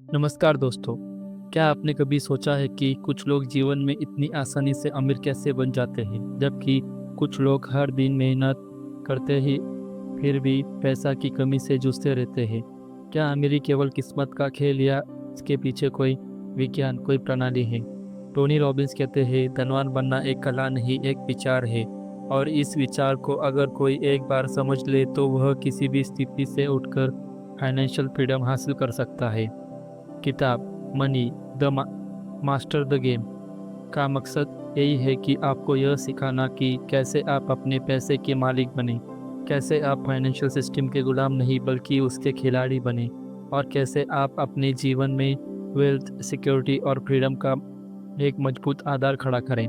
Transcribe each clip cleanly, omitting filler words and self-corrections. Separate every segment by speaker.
Speaker 1: नमस्कार दोस्तों। क्या आपने कभी सोचा है कि कुछ लोग जीवन में इतनी आसानी से अमीर कैसे बन जाते हैं, जबकि कुछ लोग हर दिन मेहनत करते ही फिर भी पैसा की कमी से जूझते रहते हैं? क्या अमीरी केवल किस्मत का खेल या इसके पीछे कोई विज्ञान, कोई प्रणाली है? टोनी रॉबिन्स कहते हैं, धनवान बनना एक कला नहीं, एक विचार है। और इस विचार को अगर कोई एक बार समझ ले तो वह किसी भी स्थिति से उठकर फाइनेंशियल फ्रीडम हासिल कर सकता है। किताब money the master the game का मकसद यही है कि आपको यह सिखाना कि कैसे आप अपने पैसे के मालिक बने, कैसे आप फाइनेंशियल सिस्टम के गुलाम नहीं बल्कि उसके खिलाड़ी बने, और कैसे आप अपने जीवन में वेल्थ, सिक्योरिटी और फ्रीडम का एक मजबूत आधार खड़ा करें।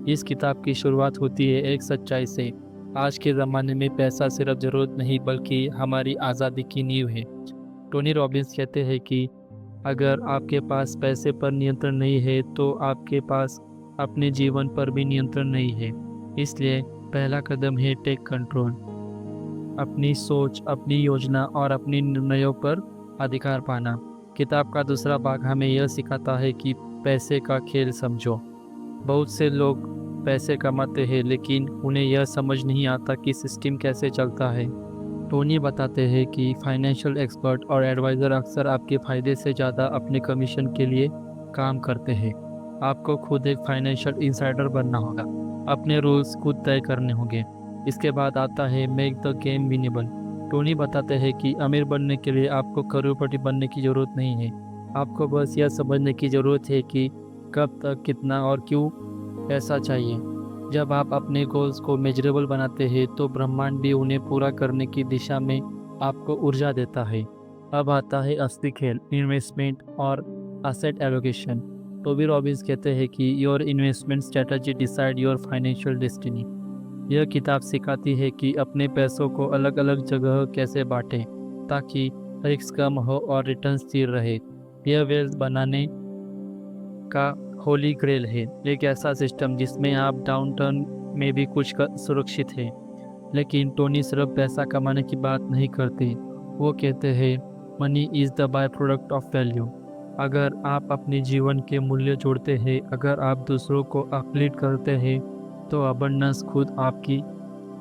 Speaker 1: इस किताब की शुरुआत होती है एक सच्चाई से। आज के ज़माने में पैसा सिर्फ ज़रूरत नहीं बल्कि हमारी आज़ादी की नींव है। टोनी रॉबिन्स कहते हैं कि अगर आपके पास पैसे पर नियंत्रण नहीं है तो आपके पास अपने जीवन पर भी नियंत्रण नहीं है। इसलिए पहला कदम है टेक कंट्रोल। अपनी सोच, अपनी योजना और अपनी निर्णयों पर अधिकार पाना। किताब का दूसरा भाग हमें यह सिखाता है कि पैसे का खेल समझो। बहुत से लोग पैसे कमाते हैं लेकिन उन्हें यह समझ नहीं आता कि सिस्टम कैसे चलता है। टोनी बताते हैं कि फाइनेंशियल एक्सपर्ट और एडवाइज़र अक्सर आपके फ़ायदे से ज़्यादा अपने कमीशन के लिए काम करते हैं। आपको खुद एक फाइनेंशियल इंसाइडर बनना होगा, अपने रूल्स खुद तय करने होंगे। इसके बाद आता है make the game winnable. Tony बताते हैं कि अमीर बनने के लिए आपको करोड़पति बनने की ज़रूरत नहीं है। आपको बस यह समझने की ज़रूरत है कि कब तक, कितना और क्यों पैसा चाहिए। जब आप अपने गोल्स को मेजरेबल बनाते हैं तो ब्रह्मांड भी उन्हें पूरा करने की दिशा में आपको ऊर्जा देता है। अब आता है असली खेल, इन्वेस्टमेंट और असेट एलोकेशन। टोबी रॉबिन्स कहते हैं कि your investment strategy decide your financial destiny. यह किताब सिखाती है कि अपने पैसों को अलग अलग जगह कैसे बांटें ताकि रिस्क कम हो और रिटर्न स्थिर रहे। यह वेल्थ बनाने का होली ग्रेल है, एक ऐसा सिस्टम जिसमें आप डाउन टर्न में भी कुछ सुरक्षित है। लेकिन टोनी सिर्फ पैसा कमाने की बात नहीं करते। वो कहते हैं money is the by product of value. अगर आप अपने जीवन के मूल्य जोड़ते हैं, अगर आप दूसरों को अपलिफ्ट करते हैं, तो अबंडेंस खुद आपकी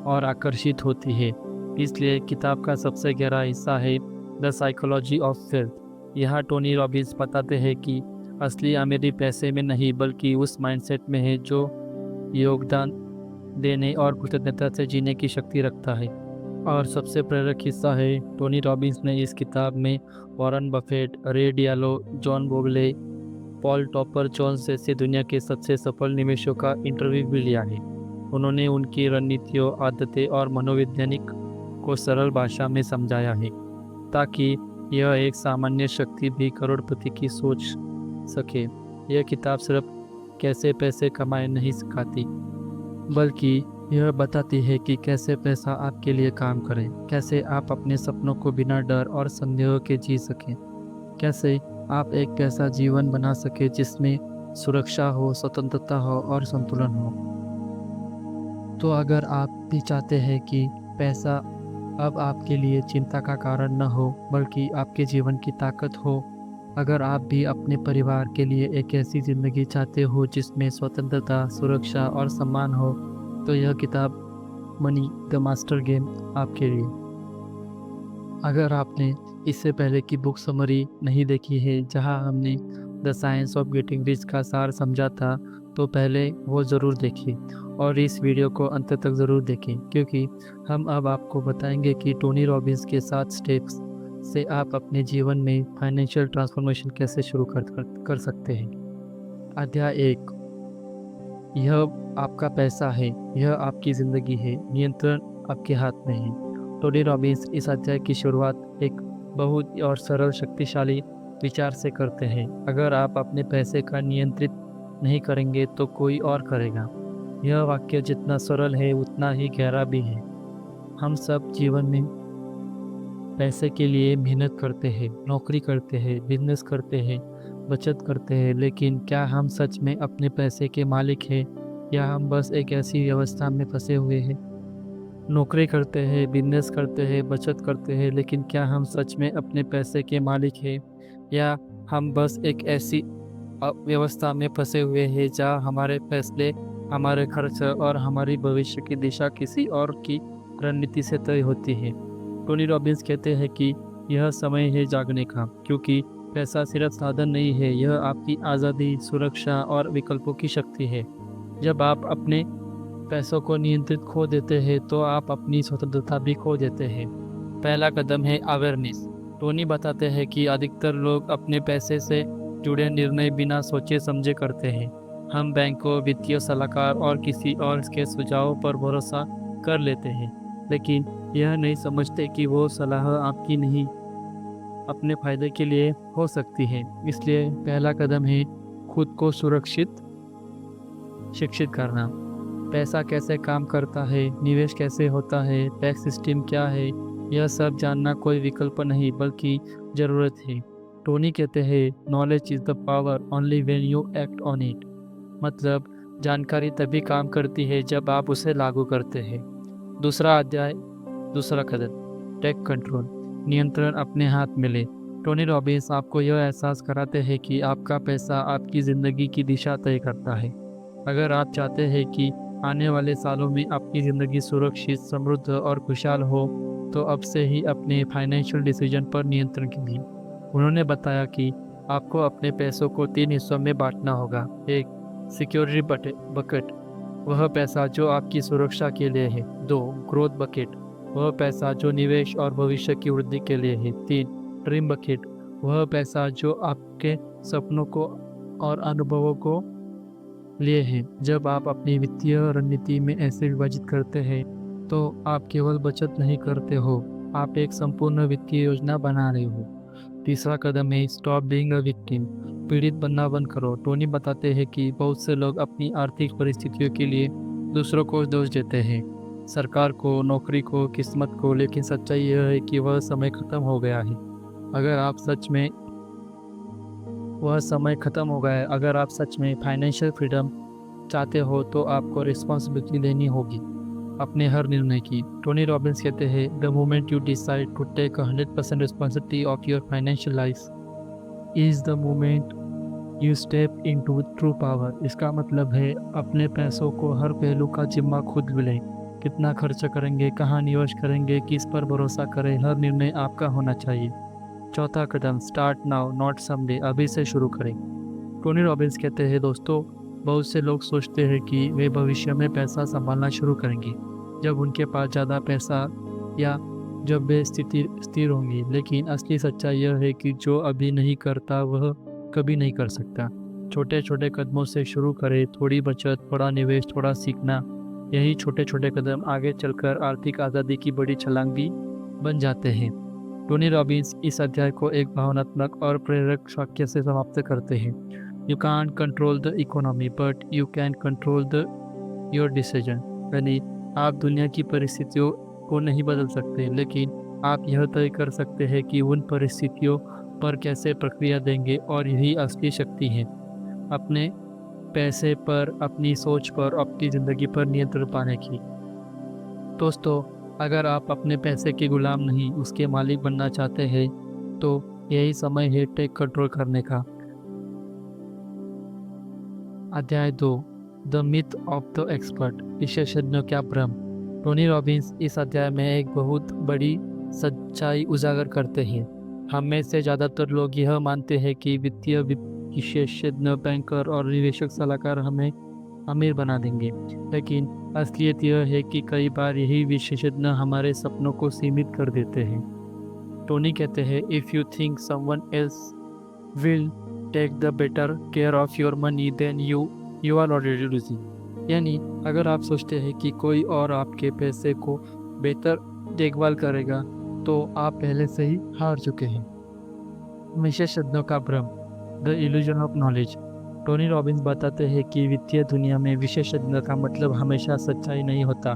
Speaker 1: और आकर्षित होती है। इसलिए किताब का सबसे गहरा हिस्सा है द साइकोलॉजी ऑफ वेल्थ। यहाँ टोनी रॉबिन्स बताते हैं कि असली अमीरी पैसे में नहीं बल्कि उस माइंडसेट में है जो योगदान देने और कृतज्ञता से जीने की शक्ति रखता है। और सबसे प्रेरक हिस्सा है, टोनी रॉबिन्स ने इस किताब में Warren Buffett, Ray Dalio, John Bogle, Paul Tudor Jones जैसे दुनिया के सबसे सफल निवेशकों का इंटरव्यू भी लिया है। उन्होंने उनकी रणनीतियों, आदतें और मनोवैज्ञानिक को सरल भाषा में समझाया है ताकि यह एक सामान्य शक्ति भी करोड़पति की सोच सके। यह किताब सिर्फ कैसे पैसे कमाए नहीं सिखाती, बल्कि यह बताती है कि कैसे पैसा आपके लिए काम करे, कैसे आप अपने सपनों को बिना डर और संदेह के जी सकें, कैसे आप एक ऐसा जीवन बना सके जिसमें सुरक्षा हो, स्वतंत्रता हो और संतुलन हो। तो अगर आप भी चाहते हैं कि पैसा अब आपके लिए चिंता का कारण न हो बल्कि आपके जीवन की ताकत हो, अगर आप भी अपने परिवार के लिए एक ऐसी ज़िंदगी चाहते हो जिसमें स्वतंत्रता, सुरक्षा और सम्मान हो, तो यह किताब मनी द मास्टर गेम आपके लिए। अगर आपने इससे पहले की बुक समरी नहीं देखी है जहां हमने the science of getting rich का सार समझा था, तो पहले वो ज़रूर देखिए और इस वीडियो को अंत तक ज़रूर देखें, क्योंकि हम अब आपको बताएंगे कि टोनी रॉबिन्स के 7 स्टेप्स से आप अपने जीवन में फाइनेंशियल ट्रांसफॉर्मेशन कैसे शुरू कर सकते हैं। अध्याय 1, यह आपका पैसा है, यह आपकी ज़िंदगी है, नियंत्रण आपके हाथ में है। टोनी रॉबिन्स इस अध्याय की शुरुआत एक बहुत और सरल शक्तिशाली विचार से करते हैं, अगर आप अपने पैसे का नियंत्रित नहीं करेंगे तो कोई और करेगा। यह वाक्य जितना सरल है उतना ही गहरा भी है। हम सब जीवन में पैसे के लिए मेहनत करते हैं, नौकरी करते हैं, बिजनेस करते हैं, बचत करते हैं, लेकिन क्या हम सच में अपने पैसे के मालिक हैं या हम बस एक ऐसी व्यवस्था में फंसे हुए हैं? नौकरी करते हैं, बिजनेस करते हैं, बचत करते हैं, लेकिन क्या हम सच में अपने पैसे के मालिक हैं या हम बस एक ऐसी व्यवस्था में फंसे हुए हैं जहाँ हमारे फैसले, हमारे खर्च और हमारी भविष्य की दिशा किसी और की रणनीति से तय होती है। टोनी रॉबिन्स कहते हैं कि यह समय है जागने का, क्योंकि पैसा सिर्फ साधन नहीं है, यह आपकी आज़ादी, सुरक्षा और विकल्पों की शक्ति है। जब आप अपने पैसों को नियंत्रित खो देते हैं तो आप अपनी स्वतंत्रता भी खो देते हैं। पहला कदम है अवेयरनेस। टोनी बताते हैं कि अधिकतर लोग अपने पैसे से जुड़े निर्णय बिना सोचे समझे करते हैं। हम बैंकों, वित्तीय सलाहकार और किसी और के सुझावों पर भरोसा कर लेते हैं, लेकिन यह नहीं समझते कि वो सलाह आपकी नहीं, अपने फायदे के लिए हो सकती है। इसलिए पहला कदम है खुद को शिक्षित करना। पैसा कैसे काम करता है, निवेश कैसे होता है, टैक्स सिस्टम क्या है, यह सब जानना कोई विकल्प नहीं बल्कि ज़रूरत है। टोनी कहते हैं knowledge is the power only when you act on it. मतलब जानकारी तभी काम करती है जब आप उसे लागू करते हैं। दूसरा कदम टेक कंट्रोल, नियंत्रण अपने हाथ में ले। टोनी रॉबिन्स आपको यह एहसास कराते हैं कि आपका पैसा आपकी ज़िंदगी की दिशा तय करता है। अगर आप चाहते हैं कि आने वाले सालों में आपकी ज़िंदगी सुरक्षित, समृद्ध और खुशहाल हो, तो अब से ही अपने फाइनेंशियल डिसीजन पर नियंत्रण कीजिए। उन्होंने बताया कि आपको अपने पैसों को 3 हिस्सों में बांटना होगा। एक, सिक्योरिटी बकेट, वह पैसा जो आपकी सुरक्षा के लिए है। 2, ग्रोथ बकेट, वह पैसा जो निवेश और भविष्य की वृद्धि के लिए है। 3, ड्रीम बकेट, वह पैसा जो आपके सपनों को और अनुभवों को लिए हैं। जब आप अपनी वित्तीय रणनीति में ऐसे विभाजित करते हैं तो आप केवल बचत नहीं करते हो, आप एक संपूर्ण वित्तीय योजना बना रहे हो। तीसरा कदम है स्टॉप बीइंग अ विक्टिम, पीड़ित बनना बंद करो। टोनी बताते हैं कि बहुत से लोग अपनी आर्थिक परिस्थितियों के लिए दूसरों को दोष देते हैं, सरकार को, नौकरी को, किस्मत को, लेकिन सच्चाई यह है कि वह समय खत्म हो गया है। अगर आप सच में फाइनेंशियल फ्रीडम चाहते हो तो आपको रिस्पॉन्सिबिलिटी लेनी होगी अपने हर निर्णय की। टोनी रॉबिन्स कहते हैं the moment you decide to take 100% responsibility of your financial life is the moment you step into true power. इसका मतलब है अपने पैसों को हर पहलू का जिम्मा खुद लें। कितना खर्च करेंगे, कहाँ निवेश करेंगे, किस पर भरोसा करें, हर निर्णय आपका होना चाहिए। चौथा कदम स्टार्ट नाउ नॉट समडे, अभी से शुरू करें। टोनी रॉबिन्स कहते हैं दोस्तों, बहुत से लोग सोचते हैं कि वे भविष्य में पैसा संभालना शुरू करेंगे जब उनके पास ज़्यादा पैसा या जब वे स्थिति स्थिर होंगी, लेकिन असली सच्चाई यह है कि जो अभी नहीं करता वह कभी नहीं कर सकता। छोटे छोटे कदमों से शुरू करें, थोड़ी बचत, थोड़ा निवेश, थोड़ा सीखना। यही छोटे छोटे कदम आगे चलकर आर्थिक आज़ादी की बड़ी छलांग भी बन जाते हैं। टोनी रॉबिन्स इस अध्याय को एक भावनात्मक और प्रेरक वाक्य से समाप्त करते हैं। You can't control the economy but you can control the your decision. यानी आप दुनिया की परिस्थितियों को नहीं बदल सकते, लेकिन आप यह तय कर सकते हैं कि उन परिस्थितियों पर कैसे प्रक्रिया देंगे, और यही असली शक्ति है अपने पैसे पर, अपनी सोच पर, अपनी ज़िंदगी पर नियंत्रण पाने की। दोस्तों, अगर आप अपने पैसे के गुलाम नहीं उसके मालिक बनना चाहते हैं तो यही समय है टेक कंट्रोल करने का। अध्याय 2, the myth of the expert, विशेषज्ञों का भ्रम। टोनी रॉबिन्स इस अध्याय में एक बहुत बड़ी सच्चाई उजागर करते हैं। हम में से ज़्यादातर लोग यह मानते हैं कि वित्तीय विशेषज्ञ, बैंकर और निवेशक सलाहकार हमें अमीर बना देंगे, लेकिन असलियत यह है कि कई बार यही विशेषज्ञ हमारे सपनों को सीमित कर देते हैं। टोनी कहते हैं if you think someone else will take the better care of your money then you are already losing. यानी अगर आप सोचते हैं कि कोई और आपके पैसे को बेहतर देखभाल करेगा तो आप पहले से ही हार चुके हैं। विशेषज्ञों का भ्रम, the illusion of knowledge. Tony Robbins बताते हैं कि वित्तीय दुनिया में विशेषज्ञ का मतलब हमेशा सच्चाई नहीं होता।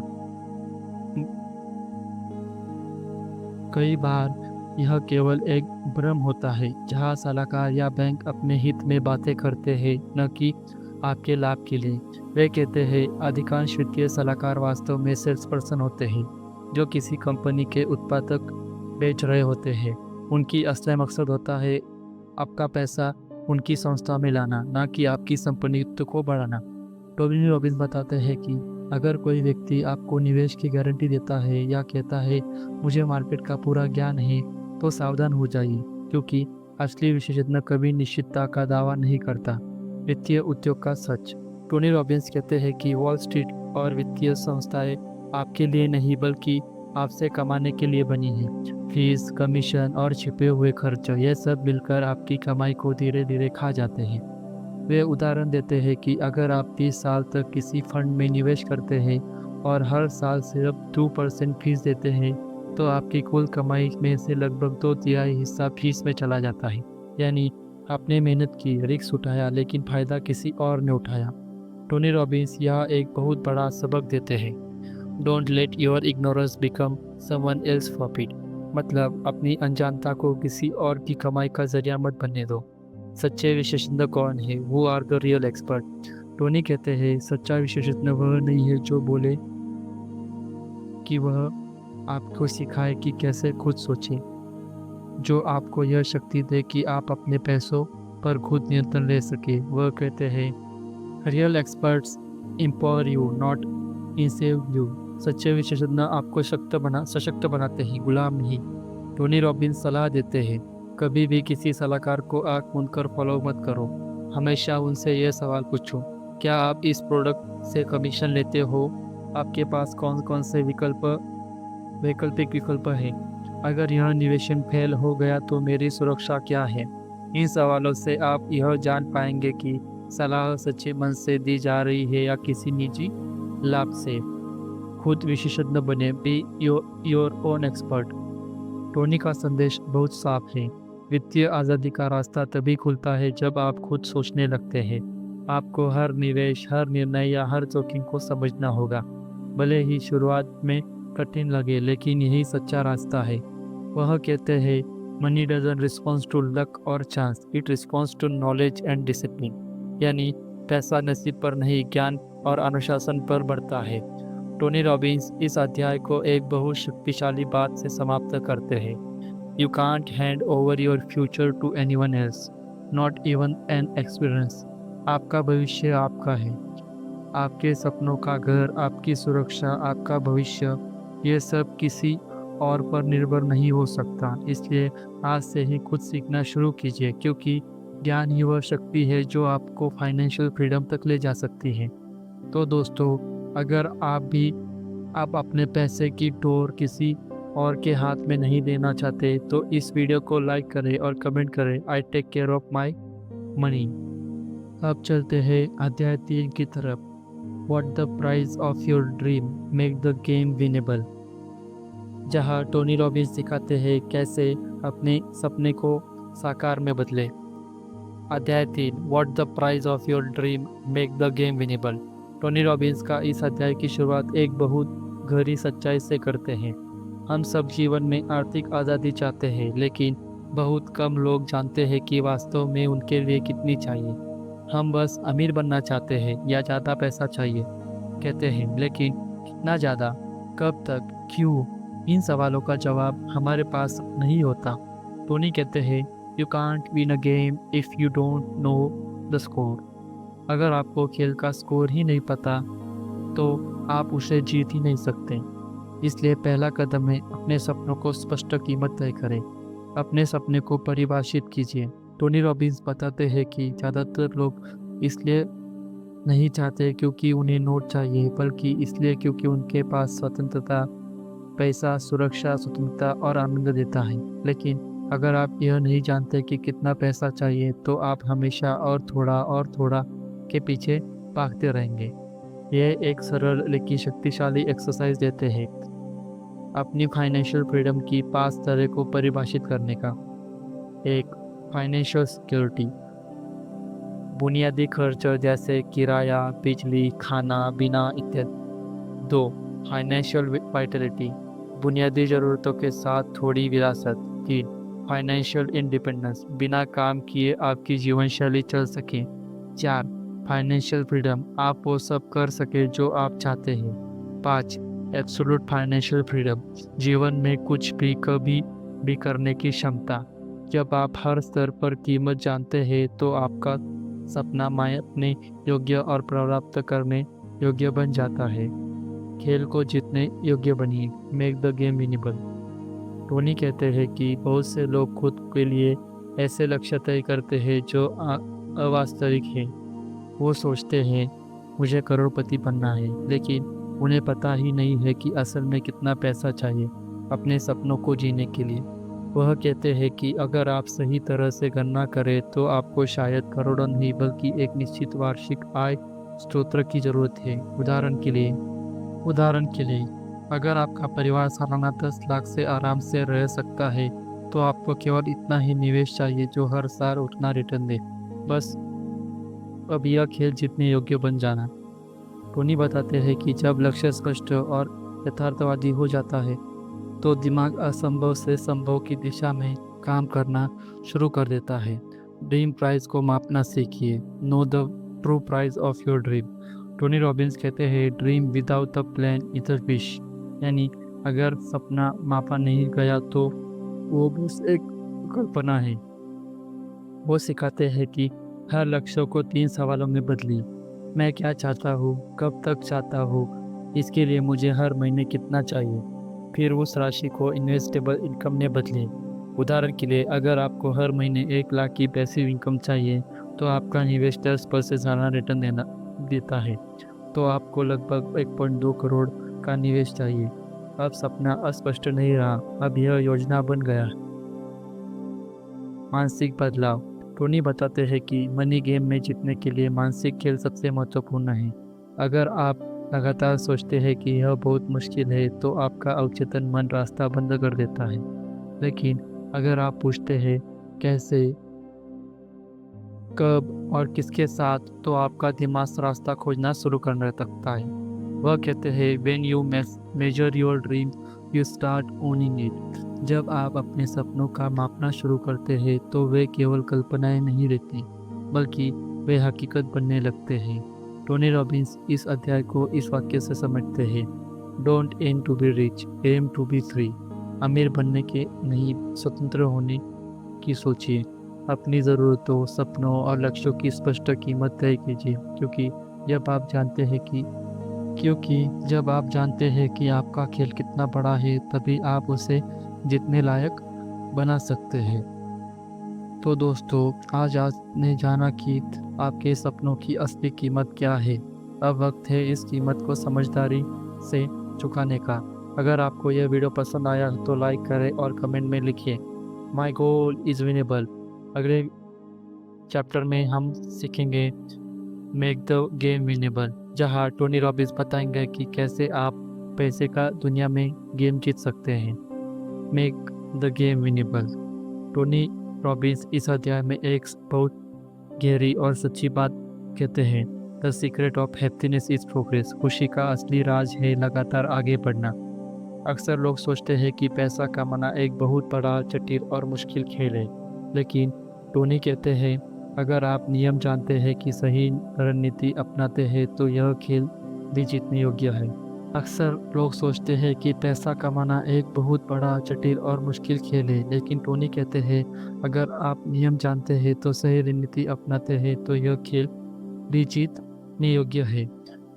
Speaker 1: कई बार यह केवल एक भ्रम होता है जहां सलाहकार या बैंक अपने हित में बातें करते हैं, न कि आपके लाभ के लिए। वे कहते हैं अधिकांश वित्तीय सलाहकार वास्तव में सेल्स पर्सन होते हैं जो किसी कंपनी के उत्पादक बेच रहे होते हैं। उनकी असली मकसद होता है आपका पैसा उनकी संस्था में लाना, ना कि आपकी संपत्ति को बढ़ाना। टोनी रॉबिन्स बताते हैं कि अगर कोई व्यक्ति आपको निवेश की गारंटी देता है या कहता है मुझे मार्केट का पूरा ज्ञान है, तो सावधान हो जाइए, क्योंकि असली विशेषज्ञ कभी निश्चितता का दावा नहीं करता। वित्तीय उद्योग का सच। टोनी रॉबिन्स कहते हैं कि वॉल स्ट्रीट और वित्तीय संस्थाएं आपके लिए नहीं बल्कि आपसे कमाने के लिए बनी हैं। फीस, कमीशन और छिपे हुए खर्च, ये सब मिलकर आपकी कमाई को धीरे धीरे खा जाते हैं। वे उदाहरण देते हैं कि अगर आप 30 साल तक किसी फंड में निवेश करते हैं और हर साल सिर्फ 2% फीस देते हैं, तो आपकी कुल कमाई में से लगभग 2/3 हिस्सा फीस में चला जाता है। यानी आपने मेहनत की, रिस्क उठाया, लेकिन फ़ायदा किसी और ने उठाया। टोनी रॉबिन्स यह एक बहुत बड़ा सबक देते हैं। Don't let your ignorance become someone else profit. मतलब अपनी अनजानता को किसी और की कमाई का जरिया मत बनने दो। सच्चे विशेषज्ञ कौन है? Who are the real expert? Tony कहते हैं सच्चा विशेषज्ञ वह नहीं है जो बोले कि वह आपको सिखाए कि कैसे खुद सोचें, जो आपको यह शक्ति दे कि आप अपने पैसों पर खुद नियंत्रण ले सके। वह कहते हैं real experts empower you, not enslave you. सच्चे विशेषज्ञ आपको सशक्त बनाते हैं, गुलाम नहीं। टोनी रॉबिन्स सलाह देते हैं कभी भी किसी सलाहकार को आंख मूंद कर फॉलो मत करो। हमेशा उनसे यह सवाल पूछो, क्या आप इस प्रोडक्ट से कमीशन लेते हो? आपके पास कौन कौन से वैकल्पिक विकल्प है? अगर यह निवेशन फेल हो गया तो मेरी सुरक्षा क्या है? इन सवालों से आप यह जान पाएंगे कि सलाह सच्चे मन से दी जा रही है या किसी निजी लाभ से। खुद विशेषज्ञ बने, be your own expert. Tony का संदेश बहुत साफ है। वित्तीय आज़ादी का रास्ता तभी खुलता है जब आप खुद सोचने लगते हैं। आपको हर निवेश, हर निर्णय या हर जोखिम को समझना होगा। भले ही शुरुआत में कठिन लगे, लेकिन यही सच्चा रास्ता है। वह कहते हैं money doesn't responds to luck और chance, it responds to knowledge and discipline. यानी पैसा नसीब पर नहीं, ज्ञान और अनुशासन पर बढ़ता है। टोनी रॉबिन्स इस अध्याय को एक बहुत शक्तिशाली बात से समाप्त करते हैं। You can't hand over your future to anyone else, not even an experience. आपका भविष्य आपका है। आपके सपनों का घर, आपकी सुरक्षा, आपका भविष्य, ये सब किसी और पर निर्भर नहीं हो सकता। इसलिए आज से ही खुद सीखना शुरू कीजिए, क्योंकि ज्ञान ही वह शक्ति है जो आपको फाइनेंशियल फ्रीडम तक ले जा सकती है। तो दोस्तों, अगर आप अपने पैसे की डोर किसी और के हाथ में नहीं देना चाहते, तो इस वीडियो को लाइक करें और कमेंट करें I take care of my money. अब चलते हैं अध्याय 3 की तरफ। What the price of your dream make the game winnable, जहां टोनी रॉबिन्स सिखाते हैं कैसे अपने सपने को साकार में बदले। अध्याय 3, what the price of your dream make the game winnable. Tony Robbins का इस अध्याय की शुरुआत एक बहुत गहरी सच्चाई से करते हैं। हम सब जीवन में आर्थिक आज़ादी चाहते हैं, लेकिन बहुत कम लोग जानते हैं कि वास्तव में उनके लिए कितनी चाहिए। हम बस अमीर बनना चाहते हैं या ज़्यादा पैसा चाहिए कहते हैं, लेकिन कितना ज़्यादा, कब तक, क्यों? इन सवालों का जवाब हमारे पास नहीं होता। टोनी कहते हैं you can't win a game if you don't know the score. अगर आपको खेल का स्कोर ही नहीं पता, तो आप उसे जीत ही नहीं सकते। इसलिए पहला कदम है अपने सपनों को स्पष्ट कीमत तय करें। अपने सपने को परिभाषित कीजिए। टोनी रॉबिन्स बताते हैं कि ज़्यादातर लोग इसलिए नहीं चाहते क्योंकि उन्हें नोट चाहिए, बल्कि इसलिए क्योंकि उनके पास स्वतंत्रता, पैसा, सुरक्षा, स्वतंत्रता और आनंद देता है। लेकिन अगर आप यह नहीं जानते कि कितना पैसा चाहिए, तो आप हमेशा और थोड़ा के पीछे भागते रहेंगे। यह एक सरल लेकिन शक्तिशाली एक्सरसाइज देते हैं अपनी फाइनेंशियल फ्रीडम की 5 तरह को परिभाषित करने का। 1. फाइनेंशियल सिक्योरिटी, बुनियादी खर्च जैसे किराया, बिजली, खाना, बीमा इत्यादि। 2. फाइनेंशियल वाइटलिटी, बुनियादी ज़रूरतों के साथ थोड़ी विरासत। 3. फाइनेंशियल इंडिपेंडेंस, बिना काम किए आपकी जीवन शैली चल सके। 4. फाइनेंशियल फ्रीडम, आप वो सब कर सके जो आप चाहते हैं। 5. एब्सोल्यूट फाइनेंशियल फ्रीडम, जीवन में कुछ भी कभी भी करने की क्षमता। जब आप हर स्तर पर कीमत जानते हैं तो आपका सपना अपने योग्य और प्राप्त करने योग्य बन जाता है। खेल को जीतने योग्य बनिए। Make the game winnable. Tony कहते हैं कि बहुत से लोग खुद के लिए ऐसे लक्ष्य तय करते हैं जो अवास्तविक हैं। वो सोचते हैं मुझे करोड़पति बनना है, लेकिन उन्हें पता ही नहीं है कि असल में कितना पैसा चाहिए अपने सपनों को जीने के लिए। वह कहते हैं कि अगर आप सही तरह से गणना करें तो आपको शायद करोड़ों नहीं बल्कि एक निश्चित वार्षिक आय स्रोत की जरूरत है। उदाहरण के लिए अगर आपका परिवार सालाना 10 लाख से आराम से रह सकता है तो आपको केवल इतना ही निवेश चाहिए जो हर साल उतना रिटर्न दे। बस अब यह खेल जीतने योग्य बन जाना। टोनी बताते हैं कि जब लक्ष्य स्पष्ट और यथार्थवादी हो जाता है तो दिमाग असंभव से संभव की दिशा में काम करना शुरू कर देता है। ड्रीम प्राइस को मापना सीखिए। Know the true price of your dream. Tony Robbins कहते हैं dream without a plan is a wish, यानी अगर सपना मापा नहीं गया तो वो बस एक कल्पना है। वो सिखाते हैं कि हर लक्ष्य को 3 सवालों में बदलिए। मैं क्या चाहता हूँ, कब तक चाहता हूँ, इसके लिए मुझे हर महीने कितना चाहिए। फिर उस राशि को इन्वेस्टेबल इनकम में बदलें। उदाहरण के लिए अगर आपको हर महीने 1 लाख की पैसिव इनकम चाहिए तो आपका निवेश 10% सालाना रिटर्न देता है, तो आपको लगभग 1.2 करोड़ का निवेश चाहिए। अब सपना अस्पष्ट नहीं रहा, अब यह योजना बन गया। मानसिक बदलाव। टोनी बताते हैं कि मनी गेम में जीतने के लिए मानसिक खेल सबसे महत्वपूर्ण है। अगर आप लगातार सोचते हैं कि यह बहुत मुश्किल है तो आपका अवचेतन मन रास्ता बंद कर देता है, लेकिन अगर आप पूछते हैं कैसे, कब और किसके साथ, तो आपका दिमाग रास्ता खोजना शुरू करने लगता है। वह कहते हैं when you major your dream you start owning it. जब आप अपने सपनों का मापना शुरू करते हैं तो वे केवल कल्पनाएं नहीं रहती, बल्कि वे हकीकत बनने लगते हैं। टोनी रॉबिन्स इस अध्याय को इस वाक्य से समझते हैं, don't aim to be rich, aim to be free. अमीर बनने के नहीं, स्वतंत्र होने की सोचिए। अपनी ज़रूरतों, सपनों और लक्ष्यों की स्पष्ट कीमत तय कीजिए, क्योंकि जब आप जानते हैं कि आपका खेल कितना बड़ा है तभी आप उसे जीतने लायक बना सकते हैं। तो दोस्तों, आज आपने जाना कि आपके सपनों की असली कीमत क्या है। अब वक्त है इस कीमत को समझदारी से चुकाने का। अगर आपको यह वीडियो पसंद आया तो लाइक करें और कमेंट में लिखिए माई गोल इज़ विनेबल। अगले चैप्टर में हम सीखेंगे मेक द गेम विनेबल, जहाँ टोनी रॉबिन्स बताएंगे कि कैसे आप पैसे का दुनिया में गेम जीत सकते हैं। Make the game winnable. Tony Robbins इस अध्याय में एक बहुत गहरी और सच्ची बात कहते हैं। The secret of happiness is progress. खुशी का असली राज है लगातार आगे बढ़ना। अक्सर लोग सोचते हैं कि पैसा कमाना एक बहुत बड़ा, जटिल और मुश्किल खेल है, लेकिन टोनी कहते हैं अगर आप नियम जानते हैं कि सही रणनीति अपनाते हैं तो यह खेल भी जीतने योग्य है। अक्सर लोग सोचते हैं कि पैसा कमाना एक बहुत बड़ा, जटिल और मुश्किल खेल है, लेकिन टोनी कहते हैं अगर आप नियम जानते हैं तो सही रणनीति अपनाते हैं तो यह खेल भी जीतने योग्य है।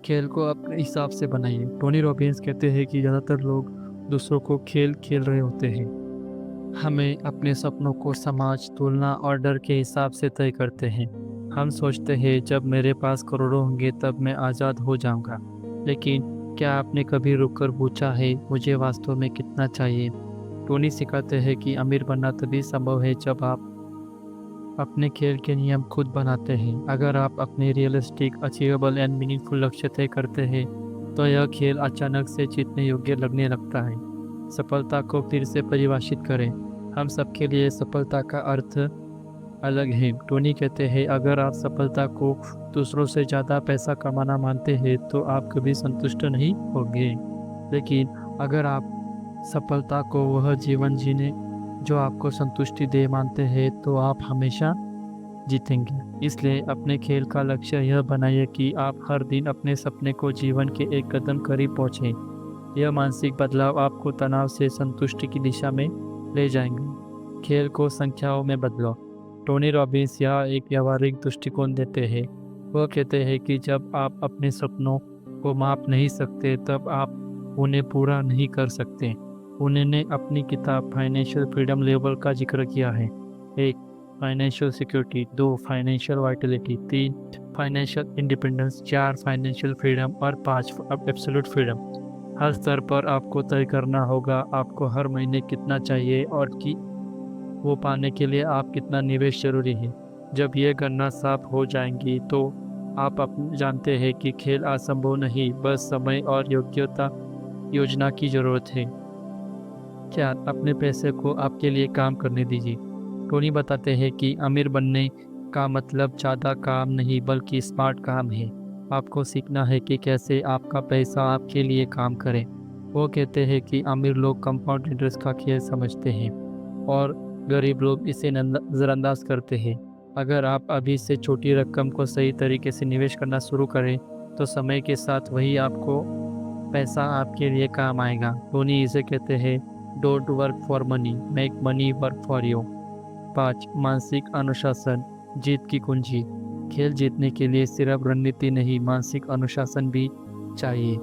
Speaker 1: खेल को अपने हिसाब से बनाइए। टोनी रॉबिन्स कहते हैं कि ज़्यादातर लोग दूसरों को खेल खेल रहे होते हैं। हमें अपने सपनों को समाज, तुलना और डर के हिसाब से तय करते हैं। हम सोचते हैं जब मेरे पास करोड़ों होंगे तब मैं आज़ाद हो जाऊंगा, लेकिन क्या आपने कभी रुककर पूछा है मुझे वास्तव में कितना चाहिए? टोनी सिखाते हैं कि अमीर बनना तभी संभव है जब आप अपने खेल के नियम खुद बनाते हैं। अगर आप अपने रियलिस्टिक, अचीवेबल एंड मीनिंगफुल लक्ष्य तय करते हैं तो यह खेल अचानक से जीतने योग्य लगने लगता है। सफलता को फिर से परिभाषित करें। हम सबके लिए सफलता का अर्थ अलग है। टोनी कहते हैं अगर आप सफलता को दूसरों से ज़्यादा पैसा कमाना मानते हैं तो आप कभी संतुष्ट नहीं होंगे, लेकिन अगर आप सफलता को वह जीवन जीने जो आपको संतुष्टि दे मानते हैं तो आप हमेशा जीतेंगे। इसलिए अपने खेल का लक्ष्य यह बनाइए कि आप हर दिन अपने सपने को जीवन के एक कदम करीब पहुँचें। यह मानसिक बदलाव आपको तनाव से संतुष्टि की दिशा में ले जाएंगे। खेल को संख्याओं में बदलो। टोनी रॉबिन्स यह एक व्यावहारिक दृष्टिकोण देते हैं। वो कहते हैं कि जब आप अपने सपनों को माप नहीं सकते तब आप उन्हें पूरा नहीं कर सकते। उन्होंने अपनी किताब फाइनेंशियल फ्रीडम लेवल का जिक्र किया है। 1 financial security, 2 financial Vitality, 3 financial independence, 4 financial freedom और 5 एब्सोल्यूट फ्रीडम। हर स्तर पर आपको तय करना होगा आपको हर महीने कितना चाहिए और कि वो पाने के लिए आप कितना निवेश जरूरी है। जब ये गणना साफ हो जाएंगी तो आप जानते हैं कि खेल असंभव नहीं, बस समय और योग्यता योजना की जरूरत है। क्या अपने पैसे को आपके लिए काम करने दीजिए। टोनी बताते हैं कि अमीर बनने का मतलब ज़्यादा काम नहीं बल्कि स्मार्ट काम है। आपको सीखना है कि कैसे आपका पैसा आपके लिए काम करे। वो कहते हैं कि अमीर लोग कंपाउंड इंटरेस्ट का खेल समझते हैं और गरीब लोग इसे नज़रअंदाज करते हैं। अगर आप अभी से छोटी रकम को सही तरीके से निवेश करना शुरू करें तो समय के साथ वही आपको पैसा आपके लिए काम आएगा। टोनी इसे कहते हैं don't work for money, make money work for you. 5 मानसिक अनुशासन, जीत की कुंजी। खेल जीतने के लिए सिर्फ रणनीति नहीं, मानसिक अनुशासन भी चाहिए।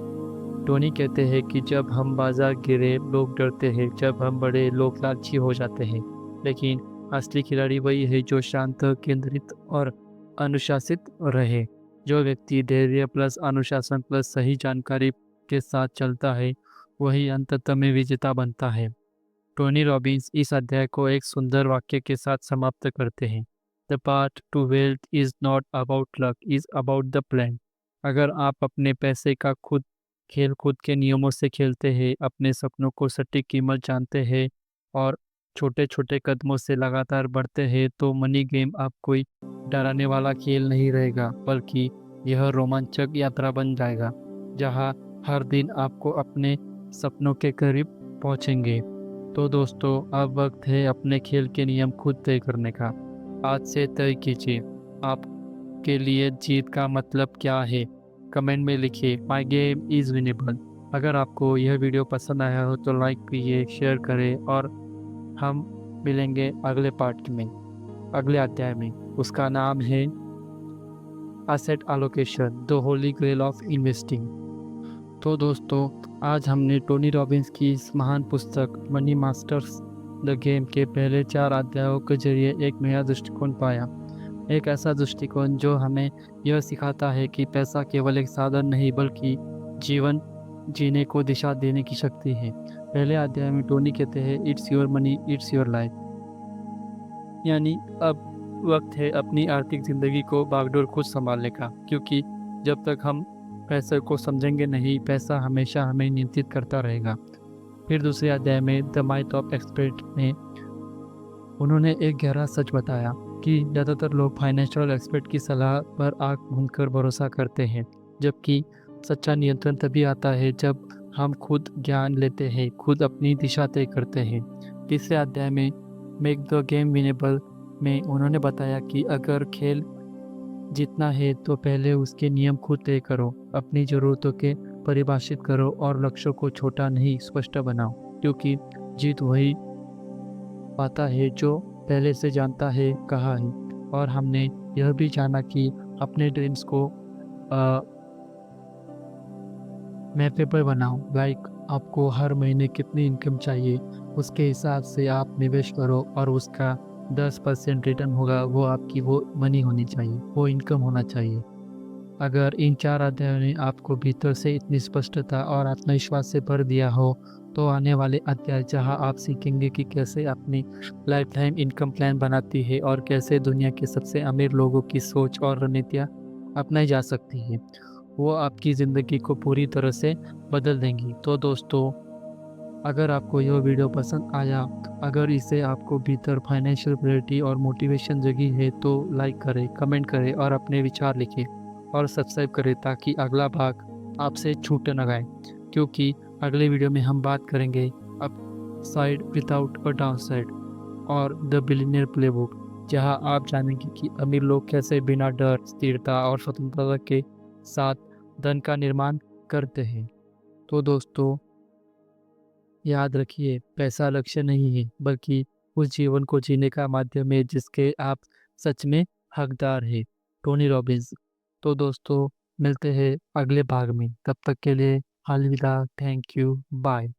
Speaker 1: टोनी कहते हैं कि जब हम बाजार गिरे लोग डरते हैं, जब हम बड़े लोग लालची हो जाते हैं, लेकिन असली खिलाड़ी वही है जो शांत, केंद्रित और अनुशासित रहे। जो व्यक्ति धैर्य प्लस अनुशासन प्लस सही जानकारी के साथ चलता है वही अंततः में विजेता बनता है। टोनी रॉबिन्स इस अध्याय को एक सुंदर वाक्य के साथ समाप्त करते हैं। The path to wealth is not about luck, is about the plan. अगर आप अपने पैसे का खुद के नियमों से खेलते हैं, अपने सपनों को सटीक कीमत जानते हैं और छोटे छोटे कदमों से लगातार बढ़ते हैं तो मनी गेम आप कोई डराने वाला खेल नहीं रहेगा, बल्कि यह रोमांचक यात्रा बन जाएगा जहां हर दिन आपको अपने सपनों के करीब पहुंचेंगे। तो दोस्तों, अब वक्त है अपने खेल के नियम खुद तय करने का। आज से तय कीजिए आपके लिए जीत का मतलब क्या है। कमेंट में लिखिए माई गेम इज़ विनेबल। अगर आपको यह वीडियो पसंद आया हो तो लाइक कीजिए, शेयर करें और हम मिलेंगे अगले पार्ट में, अगले अध्याय में। उसका नाम है asset allocation, the holy grail of investing. तो दोस्तों, आज हमने टोनी रॉबिन्स की इस महान पुस्तक मनी मास्टर्स द गेम के पहले 4 अध्यायों के जरिए एक नया दृष्टिकोण पाया। एक ऐसा दृष्टिकोण जो हमें यह सिखाता है कि पैसा केवल एक साधन नहीं बल्कि जीवन जीने को दिशा देने की शक्ति है। पहले अध्याय में टोनी कहते हैं it's your money it's your life, यानी अब वक्त है अपनी आर्थिक ज़िंदगी को बागडोर खुद संभालने का, क्योंकि जब तक हम पैसे को समझेंगे नहीं, पैसा हमेशा हमें नियंत्रित करता रहेगा। फिर दूसरे अध्याय में द माइथ ऑफ एक्सपर्ट में उन्होंने एक गहरा सच बताया कि ज़्यादातर लोग फाइनेंशियल एक्सपर्ट की सलाह पर आंख मूंद कर भरोसा करते हैं, जबकि सच्चा नियंत्रण तभी आता है जब हम खुद ज्ञान लेते हैं, खुद अपनी दिशा तय करते हैं। तीसरे अध्याय में मेक द गेम विनेबल में उन्होंने बताया कि अगर खेल जीतना है तो पहले उसके नियम खुद तय करो, अपनी ज़रूरतों के परिभाषित करो और लक्ष्यों को छोटा नहीं स्पष्ट बनाओ, क्योंकि जीत वही पाता है जो पहले से जानता है कहा है। और हमने यह भी जाना कि अपने ड्रीम्स को मैपेबल बनाओ। लाइक आपको हर महीने कितनी इनकम चाहिए उसके हिसाब से आप निवेश करो और उसका 10% रिटर्न होगा, वो आपकी वो मनी होनी चाहिए, वो इनकम होना चाहिए। अगर इन 4 अध्यायों ने आपको भीतर से इतनी स्पष्टता और आत्मविश्वास से भर दिया हो तो आने वाले अध्याय जहां आप सीखेंगे कि कैसे अपनी लाइफ टाइम इनकम प्लान बनाती है और कैसे दुनिया के सबसे अमीर लोगों की सोच और रणनीतियाँ अपनाई जा सकती है, वो आपकी ज़िंदगी को पूरी तरह से बदल देंगी। तो दोस्तों, अगर आपको यह वीडियो पसंद आया, अगर इसे आपको भीतर फाइनेंशियल क्लैरिटी और मोटिवेशन जगी है तो लाइक करें, कमेंट करें और अपने विचार लिखें और सब्सक्राइब करें ताकि अगला भाग आपसे छूट न जाए, क्योंकि अगले वीडियो में हम बात करेंगे up side without a down side और द बिलियनियर प्लेबुक, जहां आप जानेंगे कि अमीर लोग कैसे बिना डर, स्थिरता और स्वतंत्रता के साथ धन का निर्माण करते हैं। तो दोस्तों, याद रखिए पैसा लक्ष्य नहीं है बल्कि उस जीवन को जीने का माध्यम है जिसके आप सच में हकदार है। Tony Robbins. तो दोस्तों, मिलते हैं अगले भाग में, तब तक के लिए अलविदा, थैंक यू, बाय।